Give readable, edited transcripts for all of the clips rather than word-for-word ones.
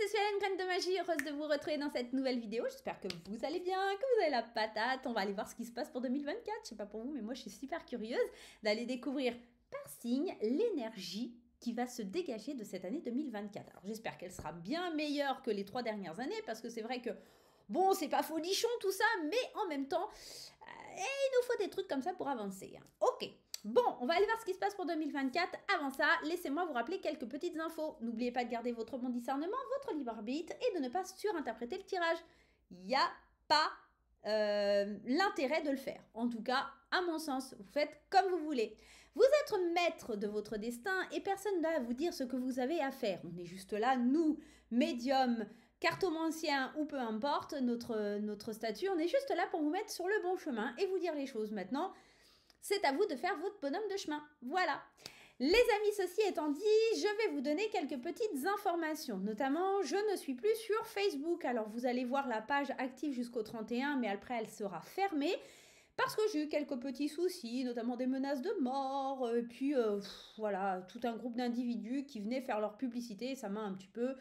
c'est Suelen, Graine de Magie, heureuse de vous retrouver dans cette nouvelle vidéo. J'espère que vous allez bien, que vous avez la patate. On va aller voir ce qui se passe pour 2024. Je sais pas pour vous, mais moi je suis super curieuse d'aller découvrir par signe l'énergie qui va se dégager de cette année 2024. Alors j'espère qu'elle sera bien meilleure que les 3 dernières années, parce que c'est vrai que, bon, c'est pas folichon tout ça, mais en même temps, il nous faut des trucs comme ça pour avancer. Ok. Bon, on va aller voir ce qui se passe pour 2024. Avant ça, laissez-moi vous rappeler quelques petites infos. N'oubliez pas de garder votre bon discernement, votre libre arbitre et de ne pas surinterpréter le tirage. Il n'y a pas l'intérêt de le faire. En tout cas, à mon sens, vous faites comme vous voulez. Vous êtes maître de votre destin et personne n'a à vous dire ce que vous avez à faire. On est juste là, nous, médiums, cartomanciens ou peu importe notre statut, on est juste là pour vous mettre sur le bon chemin et vous dire les choses. Maintenant, c'est à vous de faire votre bonhomme de chemin. Voilà. Les amis, ceci étant dit, je vais vous donner quelques petites informations. Notamment, je ne suis plus sur Facebook. Alors, vous allez voir la page active jusqu'au 31, mais après, elle sera fermée. Parce que j'ai eu quelques petits soucis, notamment des menaces de mort, et puis voilà, tout un groupe d'individus qui venaient faire leur publicité. Ça m'a un petit peu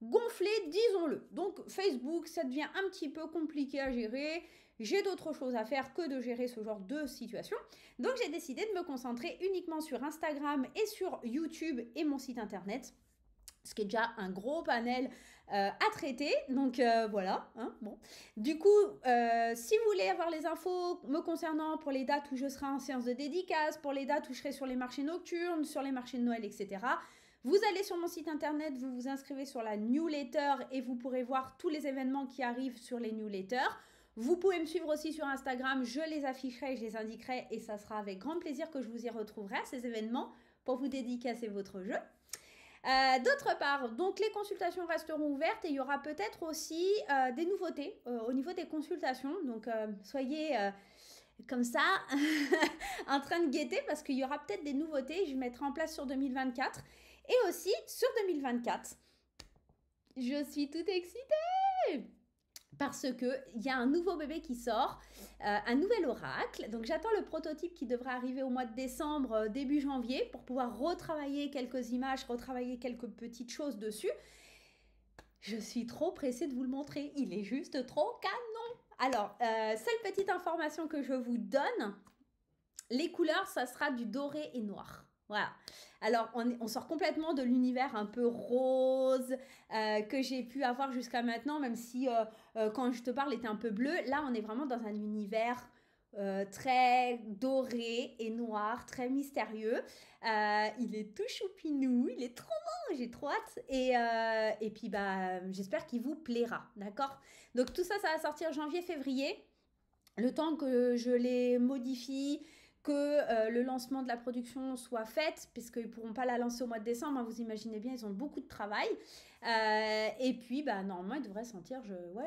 gonflé, disons-le. Donc, Facebook, ça devient un petit peu compliqué à gérer. J'ai d'autres choses à faire que de gérer ce genre de situation. Donc, j'ai décidé de me concentrer uniquement sur Instagram et sur YouTube et mon site internet. Ce qui est déjà un gros panel à traiter. Donc, voilà. Hein, bon. Du coup, si vous voulez avoir les infos me concernant pour les dates où je serai en séance de dédicace, pour les dates où je serai sur les marchés nocturnes, sur les marchés de Noël, etc., vous allez sur mon site internet, vous vous inscrivez sur la newsletter et vous pourrez voir tous les événements qui arrivent sur les newsletters. Vous pouvez me suivre aussi sur Instagram, je les afficherai, je les indiquerai et ça sera avec grand plaisir que je vous y retrouverai à ces événements pour vous dédicacer votre jeu. D'autre part, donc les consultations resteront ouvertes et il y aura peut-être aussi des nouveautés au niveau des consultations. Donc soyez comme ça en train de guetter parce qu'il y aura peut-être des nouveautés. Je mettrai en place sur 2024 et aussi sur 2024. Je suis toute excitée parce qu'il y a un nouveau bébé qui sort, un nouvel oracle. Donc j'attends le prototype qui devrait arriver au mois de décembre, début janvier, pour pouvoir retravailler quelques images, retravailler quelques petites choses dessus. Je suis trop pressée de vous le montrer, il est juste trop canon. Alors, seule petite information que je vous donne, les couleurs, ça sera du doré et noir. Voilà. Alors, on sort complètement de l'univers un peu rose que j'ai pu avoir jusqu'à maintenant, même si quand je te parle, il était un peu bleu. Là, on est vraiment dans un univers très doré et noir, très mystérieux. Il est tout choupinou, il est trop bon, j'ai trop hâte. Et puis, bah, j'espère qu'il vous plaira, d'accord? Donc, tout ça, ça va sortir janvier-février. Le temps que je les modifie, que le lancement de la production soit fait, puisqu'ils ne pourront pas la lancer au mois de décembre, hein, vous imaginez bien, ils ont beaucoup de travail. Et puis, bah, normalement, ils devraient sortir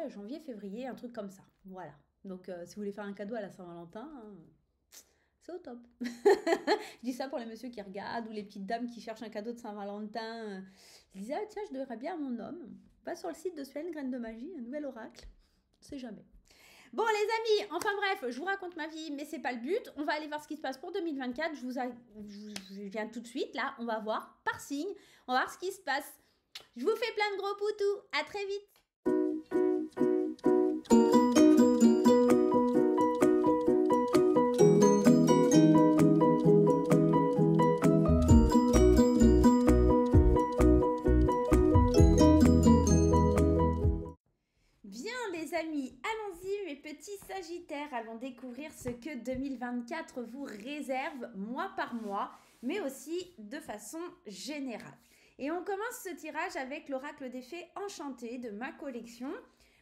janvier, février, un truc comme ça. Voilà. Donc, si vous voulez faire un cadeau à la Saint-Valentin, hein, c'est au top. Je dis ça pour les messieurs qui regardent ou les petites dames qui cherchent un cadeau de Saint-Valentin. Je disais, ah, tiens, je devrais bien à mon homme. Va sur le site de Suelen, Graine de Magie, un nouvel oracle. On sait jamais. Bon les amis, enfin bref, je vous raconte ma vie, mais c'est pas le but. On va aller voir ce qui se passe pour 2024. Je viens tout de suite, là, on va voir par signe. On va voir ce qui se passe. Je vous fais plein de gros poutous. À très vite. Les amis, allons-y mes petits sagittaires, allons découvrir ce que 2024 vous réserve mois par mois, mais aussi de façon générale. Et on commence ce tirage avec l'oracle des fées enchanté de ma collection.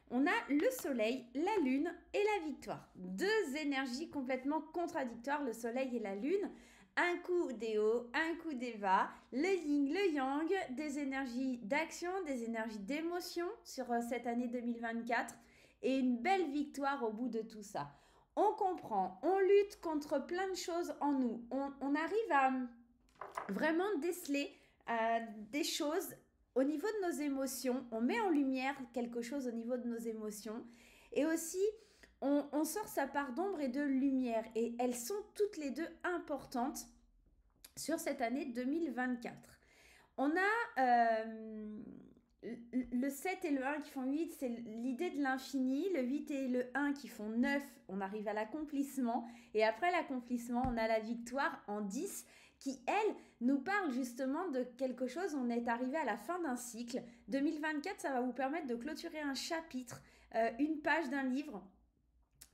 On a le soleil, la lune et la victoire. Deux énergies complètement contradictoires, le soleil et la lune. Un coup des hauts, un coup des bas, le yin, le yang, des énergies d'action, des énergies d'émotion sur cette année 2024 et une belle victoire au bout de tout ça. On comprend, on lutte contre plein de choses en nous, on arrive à vraiment déceler des choses au niveau de nos émotions, on met en lumière quelque chose au niveau de nos émotions et aussi on sort sa part d'ombre et de lumière et elles sont toutes les deux importantes sur cette année 2024. On a le 7 et le 1 qui font 8, c'est l'idée de l'infini. Le 8 et le 1 qui font 9, on arrive à l'accomplissement. Et après l'accomplissement, on a la victoire en 10 qui, elle, nous parle justement de quelque chose. On est arrivé à la fin d'un cycle. 2024, ça va vous permettre de clôturer un chapitre, une page d'un livre,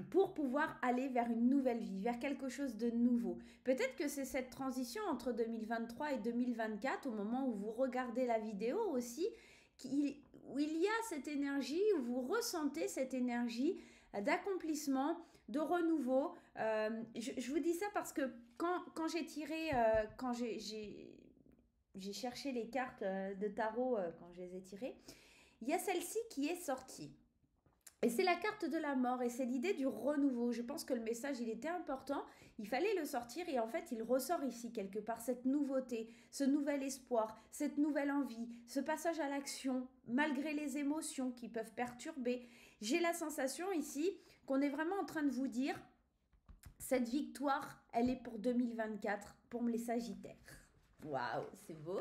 pour pouvoir aller vers une nouvelle vie, vers quelque chose de nouveau. Peut-être que c'est cette transition entre 2023 et 2024, au moment où vous regardez la vidéo aussi, où il y a cette énergie, où vous ressentez cette énergie d'accomplissement, de renouveau. Je vous dis ça parce que quand j'ai tiré, quand j'ai cherché les cartes de tarot, quand je les ai tirées, il y a celle-ci qui est sortie. Et c'est la carte de la mort et c'est l'idée du renouveau. Je pense que le message, il était important, il fallait le sortir et en fait, il ressort ici quelque part, cette nouveauté, ce nouvel espoir, cette nouvelle envie, ce passage à l'action, malgré les émotions qui peuvent perturber. J'ai la sensation ici qu'on est vraiment en train de vous dire, cette victoire, elle est pour 2024, pour les Sagittaires. Waouh, c'est beau!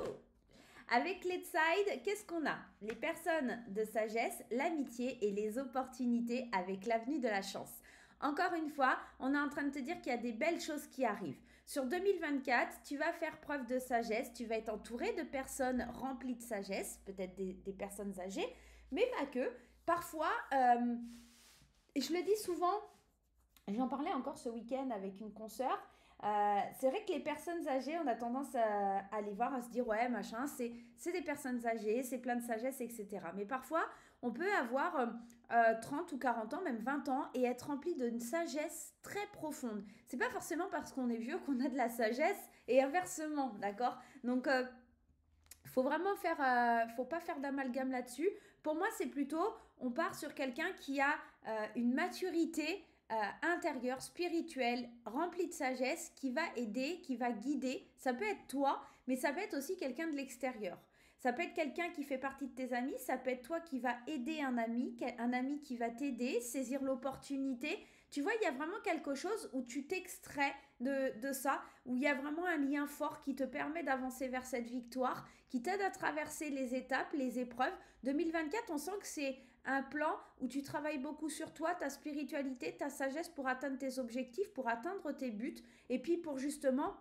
Avec l'Edside, qu'est-ce qu'on a? Les personnes de sagesse, l'amitié et les opportunités avec l'avenue de la chance. Encore une fois, on est en train de te dire qu'il y a des belles choses qui arrivent. Sur 2024, tu vas faire preuve de sagesse, tu vas être entouré de personnes remplies de sagesse, peut-être des personnes âgées, mais pas que. Parfois, et je le dis souvent, j'en parlais encore ce week-end avec une consoeur, c'est vrai que les personnes âgées, on a tendance à les voir, à se dire ouais machin, c'est des personnes âgées, c'est plein de sagesse, etc. Mais parfois, on peut avoir 30 ou 40 ans, même 20 ans, et être rempli d'une sagesse très profonde. C'est pas forcément parce qu'on est vieux qu'on a de la sagesse, et inversement, d'accord? Donc, faut vraiment faire, faut pas faire d'amalgame là-dessus. Pour moi, c'est plutôt, on part sur quelqu'un qui a une maturité intérieur, spirituel, rempli de sagesse, qui va aider, qui va guider. Ça peut être toi, mais ça peut être aussi quelqu'un de l'extérieur. Ça peut être quelqu'un qui fait partie de tes amis, ça peut être toi qui va aider un ami qui va t'aider, saisir l'opportunité. Tu vois, il y a vraiment quelque chose où tu t'extrais de ça, où il y a vraiment un lien fort qui te permet d'avancer vers cette victoire, qui t'aide à traverser les étapes, les épreuves. 2024, on sent que c'est un plan où tu travailles beaucoup sur toi, ta spiritualité, ta sagesse pour atteindre tes objectifs, pour atteindre tes buts et puis pour justement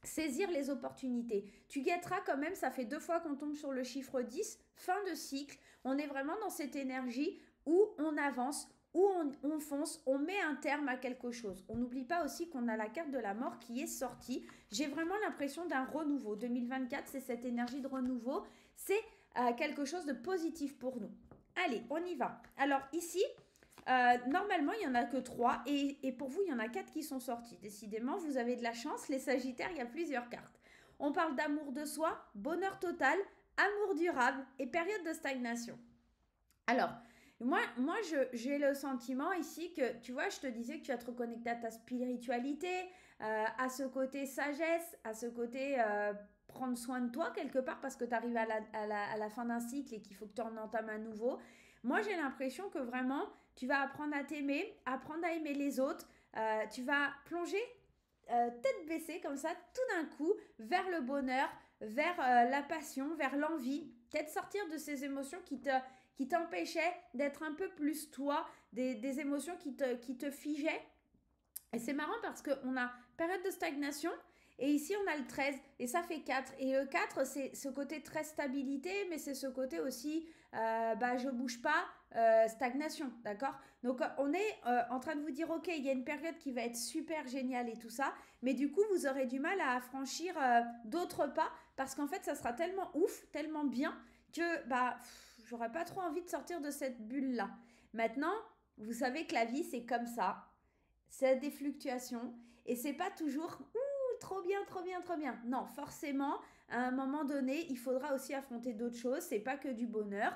saisir les opportunités. Tu guetteras quand même, ça fait 2 fois qu'on tombe sur le chiffre 10, fin de cycle. On est vraiment dans cette énergie où on avance, où on fonce, on met un terme à quelque chose. On n'oublie pas aussi qu'on a la carte de la mort qui est sortie. J'ai vraiment l'impression d'un renouveau. 2024, c'est cette énergie de renouveau. C'est quelque chose de positif pour nous. Allez, on y va. Alors ici, normalement, il n'y en a que 3 et pour vous, il y en a 4 qui sont sortis. Décidément, vous avez de la chance. Les Sagittaires, il y a plusieurs cartes. On parle d'amour de soi, bonheur total, amour durable et période de stagnation. Alors, moi j'ai le sentiment ici que, tu vois, je te disais que tu vas te reconnecter à ta spiritualité, à ce côté sagesse, à ce côté prendre soin de toi quelque part parce que tu arrives à la fin d'un cycle et qu'il faut que tu en entames un nouveau. Moi, j'ai l'impression que vraiment, tu vas apprendre à t'aimer, apprendre à aimer les autres. Tu vas plonger tête baissée comme ça, tout d'un coup, vers le bonheur, vers la passion, vers l'envie. Peut-être sortir de ces émotions qui t'empêchaient d'être un peu plus toi, des émotions qui te figeaient. Et c'est marrant parce qu'on a période de stagnation et ici on a le 13 et ça fait 4. Et le 4, c'est ce côté très stabilité, mais c'est ce côté aussi, je bouge pas, stagnation, d'accord? Donc on est en train de vous dire, ok, il y a une période qui va être super géniale et tout ça, mais du coup vous aurez du mal à franchir d'autres pas parce qu'en fait ça sera tellement ouf, tellement bien que j'aurais pas trop envie de sortir de cette bulle-là. Maintenant, vous savez que la vie c'est comme ça. C'est des fluctuations et c'est pas toujours trop bien, trop bien, trop bien. Non, forcément, à un moment donné, il faudra aussi affronter d'autres choses. C'est pas que du bonheur.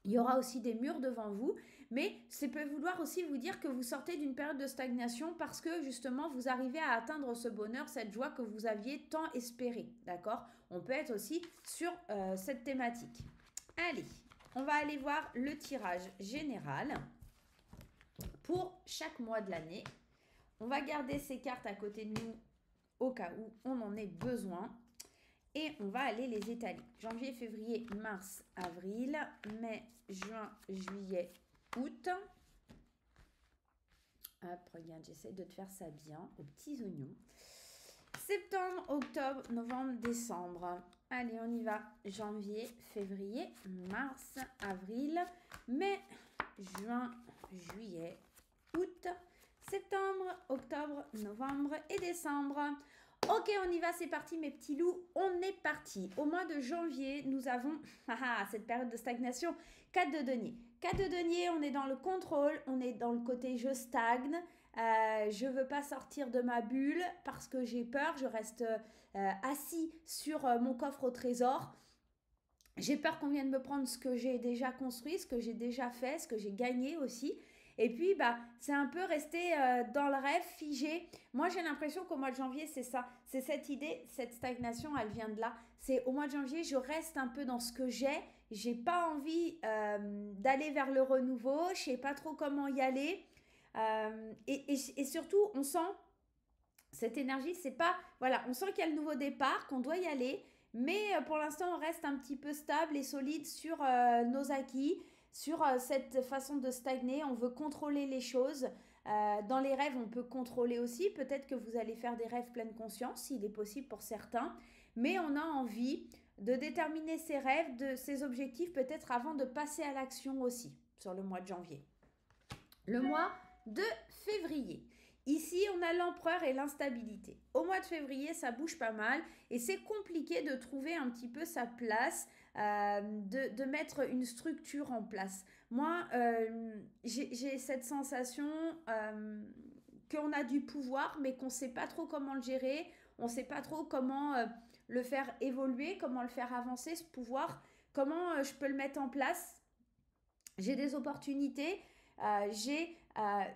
Il y aura aussi des murs devant vous, mais ça peut vouloir aussi vous dire que vous sortez d'une période de stagnation parce que justement vous arrivez à atteindre ce bonheur, cette joie que vous aviez tant espéré. D'accord? On peut être aussi sur cette thématique. Allez, on va aller voir le tirage général pour chaque mois de l'année. On va garder ces cartes à côté de nous au cas où on en ait besoin. et on va aller les étaler. Janvier, février, mars, avril, mai, juin, juillet, août. Hop, regarde, j'essaie de te faire ça bien, aux petits oignons. Septembre, octobre, novembre, décembre. Allez, on y va. Janvier, février, mars, avril, mai, juin, juillet, août, septembre, octobre, novembre et décembre. Ok, on y va, c'est parti mes petits loups, on est parti. Au mois de janvier, nous avons cette période de stagnation, 4 de denier. 4 de denier, on est dans le contrôle, on est dans le côté je stagne, je ne veux pas sortir de ma bulle parce que j'ai peur, je reste assis sur mon coffre au trésor. J'ai peur qu'on vienne me prendre ce que j'ai déjà construit, ce que j'ai déjà fait, ce que j'ai gagné aussi. Et puis, c'est un peu rester dans le rêve, figé. Moi, j'ai l'impression qu'au mois de janvier, c'est ça. C'est cette idée, cette stagnation, elle vient de là. C'est au mois de janvier, je reste un peu dans ce que j'ai. J'ai pas envie d'aller vers le renouveau. Je sais pas trop comment y aller. Et surtout, on sent cette énergie, c'est pas... Voilà, on sent qu'il y a le nouveau départ, qu'on doit y aller. Mais pour l'instant, on reste un petit peu stable et solide sur nos acquis, sur cette façon de stagner. On veut contrôler les choses. Dans les rêves, on peut contrôler aussi. Peut-être que vous allez faire des rêves pleine conscience, s'il est possible pour certains. Mais on a envie de déterminer ses rêves, de ses objectifs, peut-être avant de passer à l'action aussi, sur le mois de janvier. Le mois de février. Ici, on a l'empereur et l'instabilité. Au mois de février, ça bouge pas mal et c'est compliqué de trouver un petit peu sa place, de mettre une structure en place. Moi, j'ai cette sensation qu'on a du pouvoir, mais qu'on ne sait pas trop comment le gérer, on ne sait pas trop comment le faire évoluer, comment le faire avancer, ce pouvoir, comment je peux le mettre en place. J'ai des opportunités, j'ai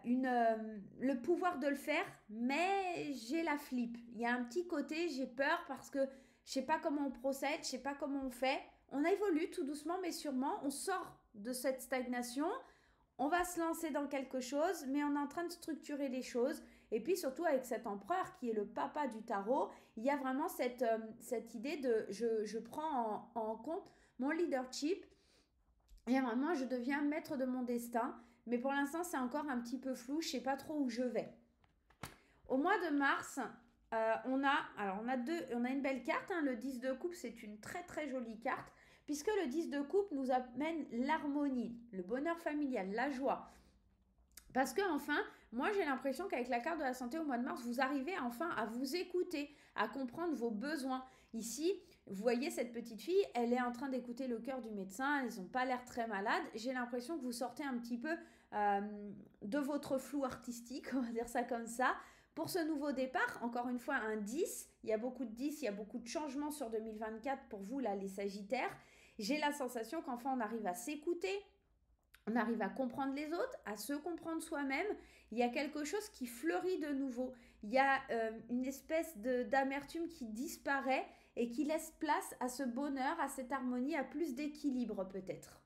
le pouvoir de le faire, mais j'ai la flip. Il y a un petit côté, j'ai peur parce que je sais pas comment on procède, je sais pas comment on fait. On évolue tout doucement, mais sûrement. On sort de cette stagnation. On va se lancer dans quelque chose, mais on est en train de structurer les choses. Et puis surtout avec cet empereur qui est le papa du tarot, il y a vraiment cette idée de je prends en compte mon leadership. Et vraiment, je deviens maître de mon destin. Mais pour l'instant, c'est encore un petit peu flou. Je ne sais pas trop où je vais. Au mois de mars, on a une belle carte. Le 10 de coupe, c'est une très très jolie carte. Puisque le 10 de coupe nous amène l'harmonie, le bonheur familial, la joie. Parce que enfin, moi j'ai l'impression qu'avec la carte de la santé au mois de mars, vous arrivez enfin à vous écouter, à comprendre vos besoins. Ici, vous voyez cette petite fille, elle est en train d'écouter le cœur du médecin, ils n'ont pas l'air très malades. J'ai l'impression que vous sortez un petit peu de votre flou artistique, on va dire ça comme ça. Pour ce nouveau départ, encore une fois un 10, il y a beaucoup de 10, il y a beaucoup de changements sur 2024 pour vous là les Sagittaires. J'ai la sensation qu'enfin on arrive à s'écouter, on arrive à comprendre les autres, à se comprendre soi-même. Il y a quelque chose qui fleurit de nouveau. Il y a une espèce d'amertume qui disparaît et qui laisse place à ce bonheur, à cette harmonie, à plus d'équilibre peut-être.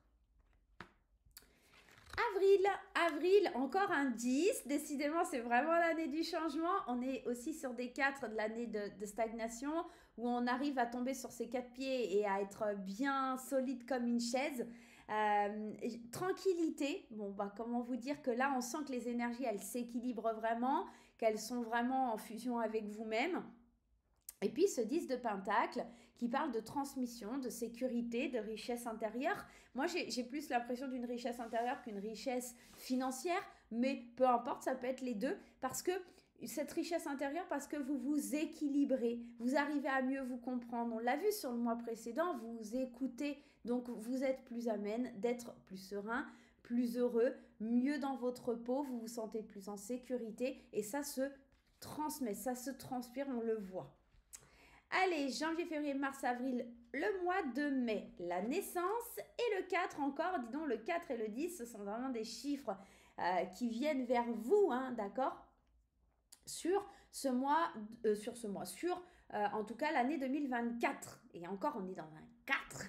Avril, encore un 10. Décidément, c'est vraiment l'année du changement. On est aussi sur des 4 de l'année de stagnation où on arrive à tomber sur ses 4 pieds et à être bien solide comme une chaise. Tranquillité, comment vous dire que là on sent que les énergies elles s'équilibrent vraiment, qu'elles sont vraiment en fusion avec vous-même. Et puis ce 10 de Pentacle qui parle de transmission, de sécurité, de richesse intérieure. Moi j'ai plus l'impression d'une richesse intérieure qu'une richesse financière, mais peu importe, ça peut être les deux parce que cette richesse intérieure parce que vous vous équilibrez, vous arrivez à mieux vous comprendre. On l'a vu sur le mois précédent, vous vous écoutez, donc vous êtes plus amène d'être plus serein, plus heureux, mieux dans votre peau, vous vous sentez plus en sécurité et ça se transmet, ça se transpire, on le voit. Allez, janvier, février, mars, avril, le mois de mai, la naissance et le 4 encore, dis donc le 4 et le 10, ce sont vraiment des chiffres qui viennent vers vous, d'accord ? Sur en tout cas l'année 2024. Et encore, on est dans un 4.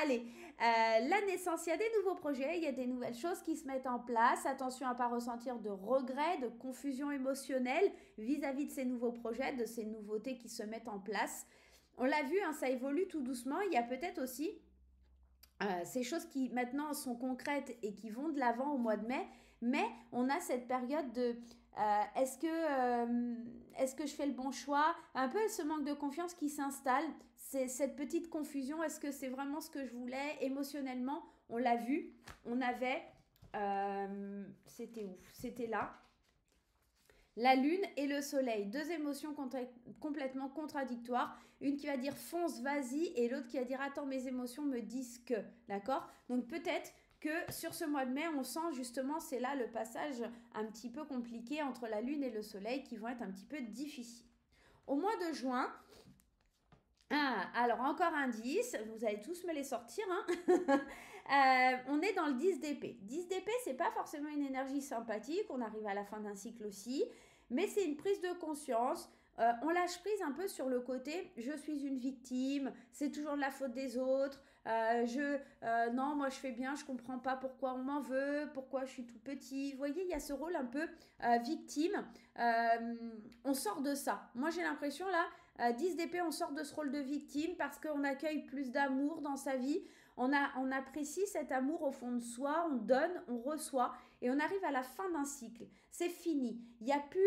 Allez, la naissance, il y a des nouveaux projets, il y a des nouvelles choses qui se mettent en place. Attention à ne pas ressentir de regrets, de confusion émotionnelle vis-à-vis de ces nouveaux projets, de ces nouveautés qui se mettent en place. on l'a vu, hein, ça évolue tout doucement. Il y a peut-être aussi ces choses qui maintenant sont concrètes et qui vont de l'avant au mois de mai, mais on a cette période de est-ce que je fais le bon choix? Un peu ce manque de confiance qui s'installe, c'est cette petite confusion, est-ce que c'est vraiment ce que je voulais émotionnellement? On l'a vu, on avait, c'était où? C'était là. La lune et le soleil, deux émotions complètement contradictoires. Une qui va dire fonce, vas-y, et l'autre qui va dire attends, mes émotions me disent que. D'accord? Donc peut-être que sur ce mois de mai, on sent justement, c'est là le passage un petit peu compliqué entre la lune et le soleil qui vont être un petit peu difficiles. Au mois de juin, alors encore un 10, vous allez tous me les sortir, hein. On est dans le 10 d'épée. 10 d'épée, c'est pas forcément une énergie sympathique, on arrive à la fin d'un cycle aussi, mais c'est une prise de conscience. On lâche prise un peu sur le côté je suis une victime, c'est toujours de la faute des autres, non, moi je fais bien, je comprends pas pourquoi on m'en veut, pourquoi je suis tout petit. Vous voyez, il y a ce rôle un peu victime. On sort de ça. Moi j'ai l'impression là, 10 d'épée, on sort de ce rôle de victime parce qu'on accueille plus d'amour dans sa vie. On apprécie cet amour au fond de soi, on donne, on reçoit et on arrive à la fin d'un cycle. C'est fini. Il n'y a plus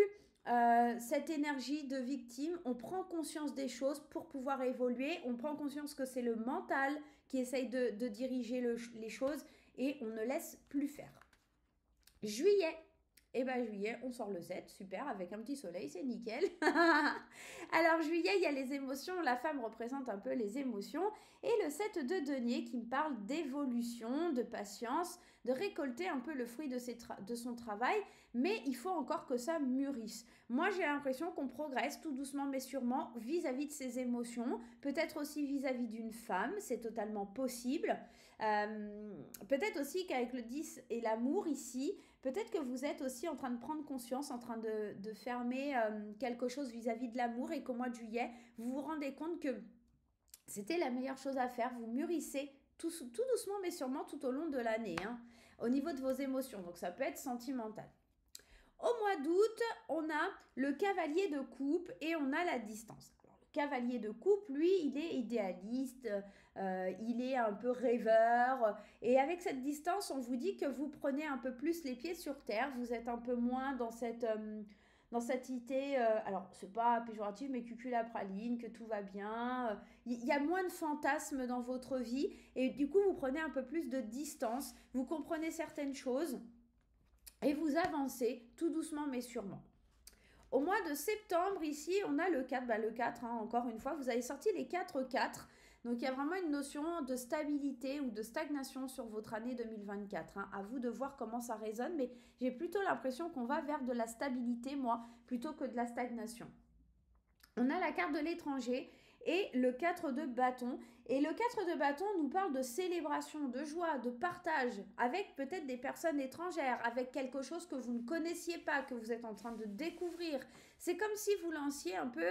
cette énergie de victime. On prend conscience des choses pour pouvoir évoluer. On prend conscience que c'est le mental qui essaye de diriger les choses et on ne laisse plus faire. Juillet. Et bien juillet, on sort le 7, super, avec un petit soleil, c'est nickel. Alors juillet, il y a les émotions, la femme représente un peu les émotions, et le 7 de denier qui me parle d'évolution, de patience, de récolter un peu le fruit de son travail, mais il faut encore que ça mûrisse. Moi j'ai l'impression qu'on progresse tout doucement mais sûrement vis-à-vis de ses émotions, peut-être aussi vis-à-vis d'une femme, c'est totalement possible. Peut-être aussi qu'avec le 10 et l'amour ici, peut-être que vous êtes aussi en train de prendre conscience, en train de fermer quelque chose vis-à-vis de l'amour et qu'au mois de juillet, vous vous rendez compte que c'était la meilleure chose à faire. Vous mûrissez tout doucement mais sûrement tout au long de l'année, hein, au niveau de vos émotions. Donc ça peut être sentimental. Au mois d'août, on a le cavalier de coupe et on a la distance. Alors, le cavalier de coupe, lui, il est idéaliste, il est un peu rêveur. Et avec cette distance, on vous dit que vous prenez un peu plus les pieds sur terre. Vous êtes un peu moins dans cette idée, alors c'est pas péjoratif, mais cuculapraline, que tout va bien. Il y a moins de fantasmes dans votre vie. Et du coup, vous prenez un peu plus de distance. Vous comprenez certaines choses. Et vous avancez tout doucement mais sûrement. Au mois de septembre, ici, on a le 4. Le 4, hein, encore une fois, vous avez sorti les 4-4. Donc, il y a vraiment une notion de stabilité ou de stagnation sur votre année 2024. Hein. À vous de voir comment ça résonne, mais j'ai plutôt l'impression qu'on va vers de la stabilité, moi, plutôt que de la stagnation. On a la carte de l'étranger et le 4 de bâton. Et le 4 de bâton nous parle de célébration, de joie, de partage avec peut-être des personnes étrangères, avec quelque chose que vous ne connaissiez pas, que vous êtes en train de découvrir. C'est comme si vous lanciez un peu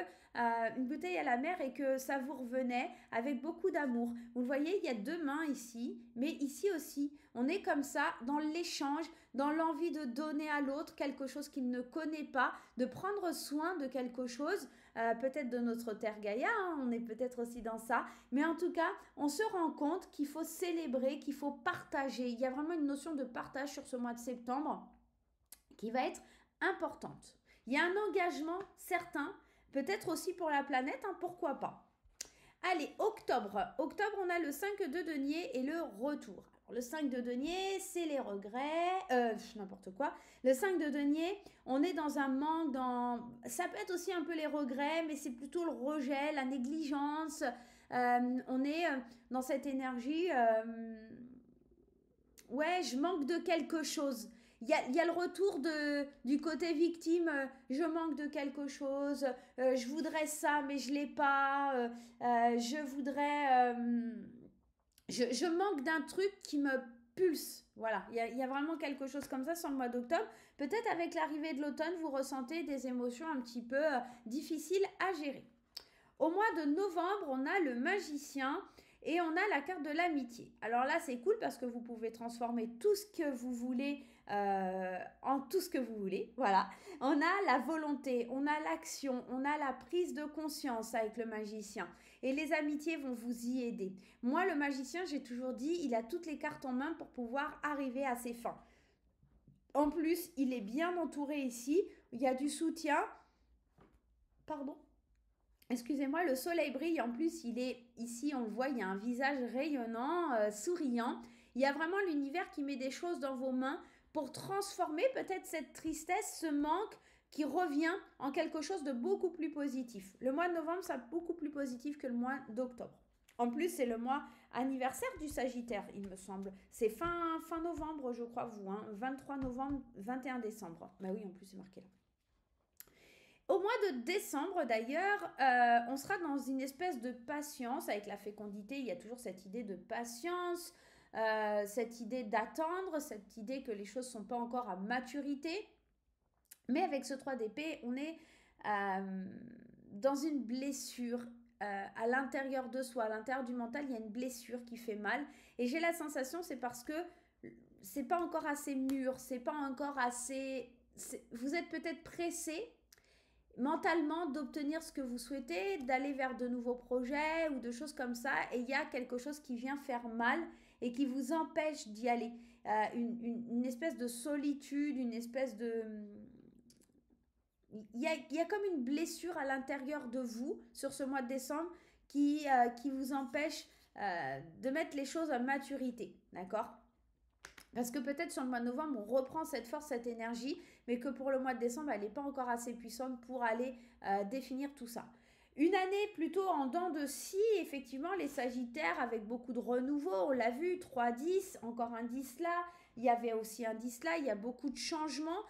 une bouteille à la mer et que ça vous revenait avec beaucoup d'amour. Vous le voyez, il y a deux mains ici, mais ici aussi, on est comme ça dans l'échange, dans l'envie de donner à l'autre quelque chose qu'il ne connaît pas, de prendre soin de quelque chose, peut-être de notre terre Gaïa, hein, on est peut-être aussi dans ça, mais en tout cas, on se rend compte qu'il faut célébrer, qu'il faut partager. Il y a vraiment une notion de partage sur ce mois de septembre qui va être importante. Il y a un engagement certain, peut-être aussi pour la planète, hein, pourquoi pas. Allez, octobre. Octobre, on a le 5 de denier et le retour. Alors, le 5 de denier, c'est les regrets, n'importe quoi. Le 5 de denier, on est dans un manque, ça peut être aussi un peu les regrets, mais c'est plutôt le rejet, la négligence. On est dans cette énergie, ouais, je manque de quelque chose. Il y a le retour du côté victime, je manque de quelque chose, je voudrais ça mais je ne l'ai pas, je voudrais, je manque d'un truc qui me pulse. Voilà, il y a vraiment quelque chose comme ça sur le mois d'octobre. Peut-être avec l'arrivée de l'automne, vous ressentez des émotions un petit peu difficiles à gérer. Au mois de novembre, on a le magicien Et on a la carte de l'amitié. Alors là, c'est cool parce que vous pouvez transformer tout ce que vous voulez en tout ce que vous voulez. Voilà. On a la volonté, on a l'action, on a la prise de conscience avec le magicien. Et les amitiés vont vous y aider. Moi, le magicien, j'ai toujours dit, il a toutes les cartes en main pour pouvoir arriver à ses fins. En plus, il est bien entouré ici. Il y a du soutien. Pardon. Excusez-moi, le soleil brille. En plus, il est ici, on le voit, il y a un visage rayonnant, souriant. Il y a vraiment l'univers qui met des choses dans vos mains pour transformer peut-être cette tristesse, ce manque qui revient en quelque chose de beaucoup plus positif. Le mois de novembre, c'est beaucoup plus positif que le mois d'octobre. En plus, c'est le mois anniversaire du Sagittaire, il me semble. C'est fin novembre, je crois, vous. 23 novembre, 21 décembre. Bah oui, en plus, c'est marqué là. Au mois de décembre, d'ailleurs, on sera dans une espèce de patience. Avec la fécondité, il y a toujours cette idée de patience, cette idée d'attendre, cette idée que les choses ne sont pas encore à maturité. Mais avec ce 3 d'épée, on est dans une blessure à l'intérieur de soi, à l'intérieur du mental, il y a une blessure qui fait mal. Et j'ai la sensation, c'est parce que c'est pas encore assez mûr, c'est pas encore assez... Vous êtes peut-être pressé mentalement d'obtenir ce que vous souhaitez, d'aller vers de nouveaux projets ou de choses comme ça, et il y a quelque chose qui vient faire mal et qui vous empêche d'y aller. Une espèce de solitude, une espèce de... Il y a comme une blessure à l'intérieur de vous sur ce mois de décembre qui vous empêche de mettre les choses à maturité, d'accord ? Parce que peut-être sur le mois de novembre, on reprend cette force, cette énergie, mais que pour le mois de décembre, elle n'est pas encore assez puissante pour aller définir tout ça. Une année plutôt en dents de scie, effectivement, les Sagittaires avec beaucoup de renouveau, on l'a vu, 3-10, encore un 10 là, il y avait aussi un 10 là, il y a beaucoup de changements,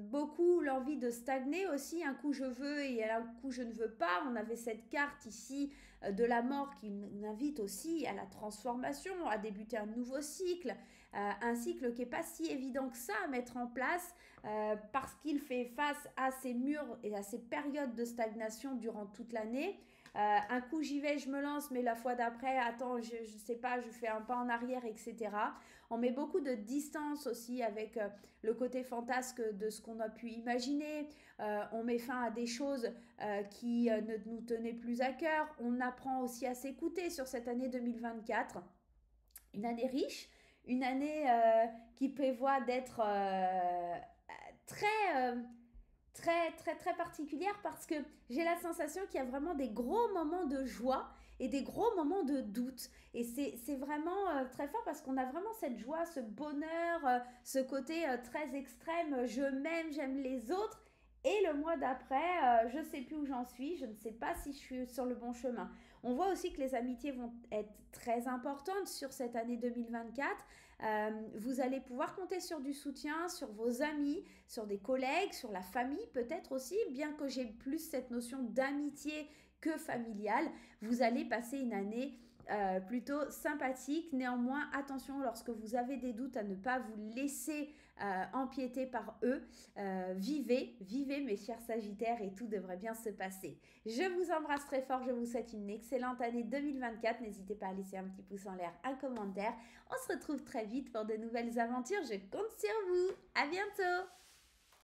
beaucoup l'envie de stagner aussi, un coup je veux et un coup je ne veux pas. On avait cette carte ici de la mort qui nous invite aussi à la transformation, à débuter un nouveau cycle, un cycle qui n'est pas si évident que ça à mettre en place parce qu'il fait face à ces murs et à ces périodes de stagnation durant toute l'année. Un coup j'y vais, je me lance, mais la fois d'après, attends, je ne sais pas, je fais un pas en arrière, etc. On met beaucoup de distance aussi avec le côté fantasque de ce qu'on a pu imaginer. On met fin à des choses qui ne nous tenaient plus à cœur. On apprend aussi à s'écouter sur cette année 2024. Une année riche, une année qui prévoit d'être très particulière parce que j'ai la sensation qu'il y a vraiment des gros moments de joie et des gros moments de doute. Et c'est vraiment très fort parce qu'on a vraiment cette joie, ce bonheur, ce côté très extrême, je m'aime, j'aime les autres. Et le mois d'après, je ne sais plus où j'en suis, je ne sais pas si je suis sur le bon chemin. On voit aussi que les amitiés vont être très importantes sur cette année 2024. Vous allez pouvoir compter sur du soutien, sur vos amis, sur des collègues, sur la famille peut-être aussi, bien que j'ai plus cette notion d'amitié que familiale. Vous allez passer une année plutôt sympathique. Néanmoins, attention lorsque vous avez des doutes à ne pas vous laisser empiéter par eux. Vivez mes chers Sagittaires et tout devrait bien se passer. Je vous embrasse très fort, je vous souhaite une excellente année 2024. N'hésitez pas à laisser un petit pouce en l'air, un commentaire. On se retrouve très vite pour de nouvelles aventures, je compte sur vous. À bientôt!